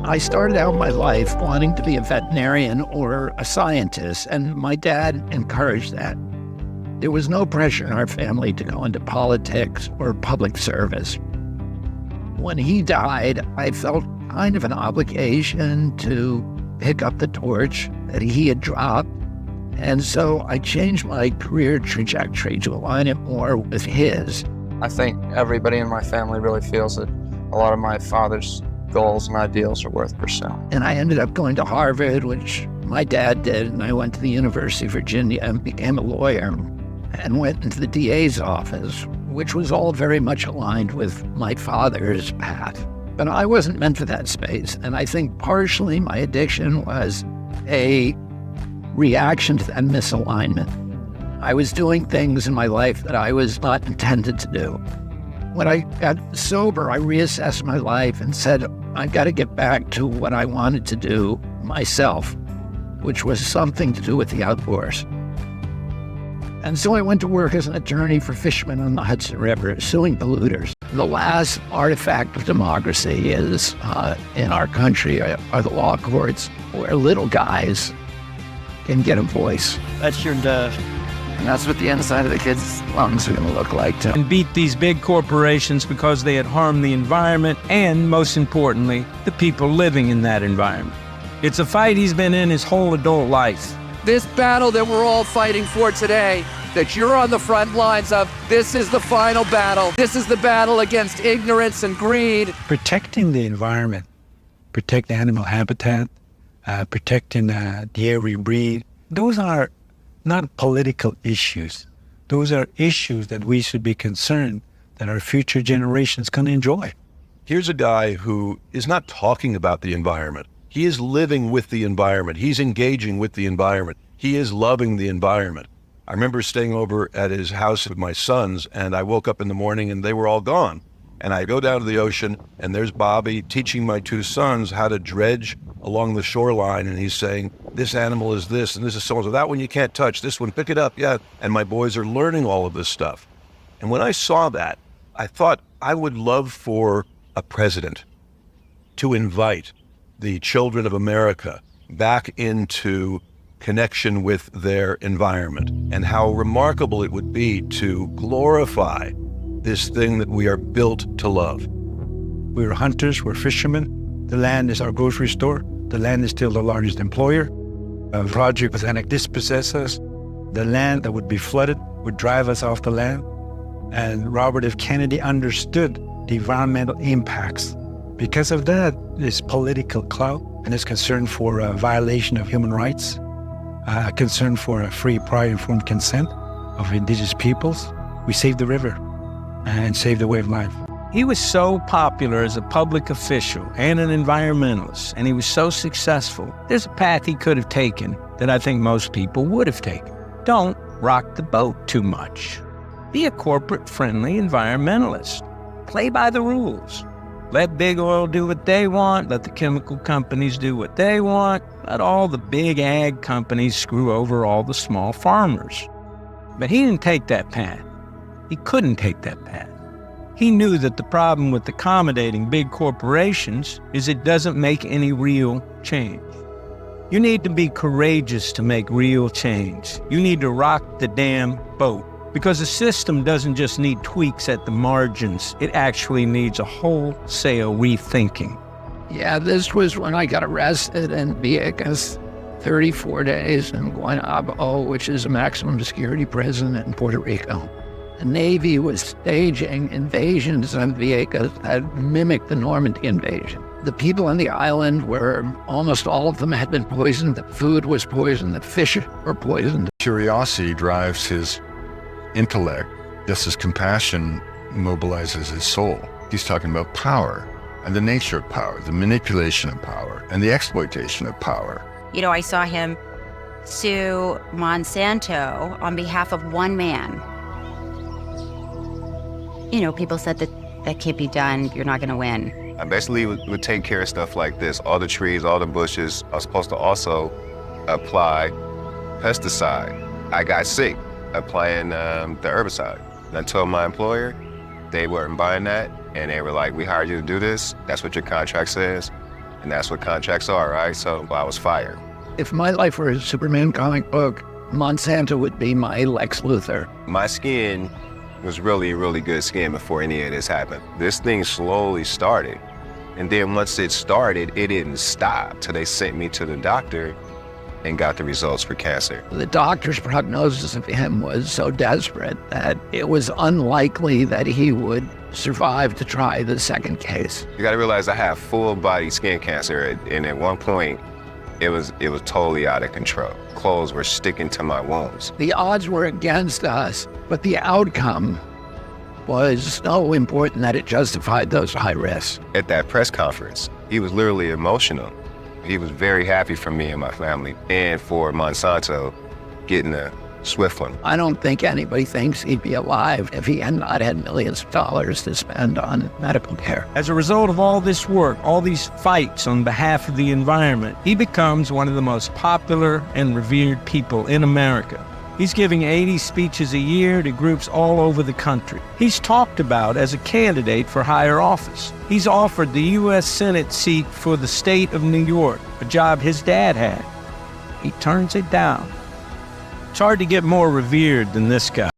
I started out my life wanting to be a veterinarian or a scientist, and my dad encouraged that. There was no pressure in our family to go into politics or public service. When he died, I felt kind of an obligation to pick up the torch that he had dropped. And so I changed my career trajectory to align it more with his. I think everybody in my family really feels that a lot of my father's goals and ideals are worth pursuing. And I ended up going to Harvard, which my dad did, and I went to the University of Virginia and became a lawyer and went into the DA's office, which was all very much aligned with my father's path. But I wasn't meant for that space, and I think partially my addiction was a reaction to that misalignment. I was doing things in my life that I was not intended to do. When I got sober, I reassessed my life and said, I've got to get back to what I wanted to do myself, which was something to do with the outdoors. And so I went to work as an attorney for fishermen on the Hudson River, suing polluters. The last artifact of democracy is, in our country, are the law courts, where little guys can get a voice. That's your dove. And that's what the inside of the kids' lungs are going to look like, too. And beat these big corporations because they had harmed the environment and, most importantly, the people living in that environment. It's a fight he's been in his whole adult life. This battle that we're all fighting for today, that you're on the front lines of, this is the final battle. This is the battle against ignorance and greed. Protecting the environment, protect animal habitat, protecting the air we breathe, those are not political issues. Those are issues that we should be concerned that our future generations can enjoy. Here's a guy who is not talking about the environment. He is living with the environment. He's engaging with the environment. He is loving the environment. I remember staying over at his house with my sons, and I woke up in the morning and they were all gone. And I go down to the ocean, and there's Bobby teaching my two sons how to dredge along the shoreline, and he's saying, this animal is this, and this is so-and-so. That one you can't touch. This one, pick it up, yeah. And my boys are learning all of this stuff. And when I saw that, I thought I would love for a president to invite the children of America back into connection with their environment, and how remarkable it would be to glorify this thing that we are built to love. We're hunters, we're fishermen. The land is our grocery store. The land is still the largest employer. A project with Anak dispossess us. The land that would be flooded would drive us off the land. And Robert F. Kennedy understood the environmental impacts. Because of that, this political clout and his concern for a violation of human rights, a concern for a free, prior, informed consent of indigenous peoples, we saved the river and saved the way of life. He was so popular as a public official and an environmentalist, and he was so successful. There's a path he could have taken that I think most people would have taken. Don't rock the boat too much. Be a corporate-friendly environmentalist. Play by the rules. Let big oil do what they want. Let the chemical companies do what they want. Let all the big ag companies screw over all the small farmers. But he didn't take that path. He couldn't take that path. He knew that the problem with accommodating big corporations is it doesn't make any real change. You need to be courageous to make real change. You need to rock the damn boat. Because the system doesn't just need tweaks at the margins, it actually needs a wholesale rethinking. Yeah, this was when I got arrested in Vieques, 34 days in Guaynabo, which is a maximum security prison in Puerto Rico. The Navy was staging invasions on Vieques that mimicked the Normandy invasion. The people on the island were, almost all of them had been poisoned. The food was poisoned. The fish were poisoned. Curiosity drives his intellect, just as compassion mobilizes his soul. He's talking about power and the nature of power, the manipulation of power, and the exploitation of power. You know, I saw him sue Monsanto on behalf of one man. You know, people said that can't be done, you're not gonna win. I basically would take care of stuff like this. All the trees, all the bushes are supposed to also apply pesticide. I got sick applying the herbicide. And I told my employer, they weren't buying that, and they were like, we hired you to do this, that's what your contract says. And that's what contracts are, right? So I was fired. If my life were a Superman comic book, Monsanto would be my Lex Luthor. My skin was really, really good skin before any of this happened. This thing slowly started. And then once it started, it didn't stop till they sent me to the doctor and got the results for cancer. The doctor's prognosis of him was so desperate that it was unlikely that he would survive to try the second case. You gotta realize I have full body skin cancer, and at one point, it was totally out of control. Clothes were sticking to my wounds. The odds were against us, but the outcome was so important that it justified those high risks. At that press conference, he was literally emotional. He was very happy for me and my family, and for Monsanto getting a swift one. I don't think anybody thinks he'd be alive if he had not had millions of dollars to spend on medical care. As a result of all this work, all these fights on behalf of the environment, he becomes one of the most popular and revered people in America. He's giving 80 speeches a year to groups all over the country. He's talked about as a candidate for higher office. He's offered the U.S. Senate seat for the state of New York, a job his dad had. He turns it down. It's hard to get more revered than this guy.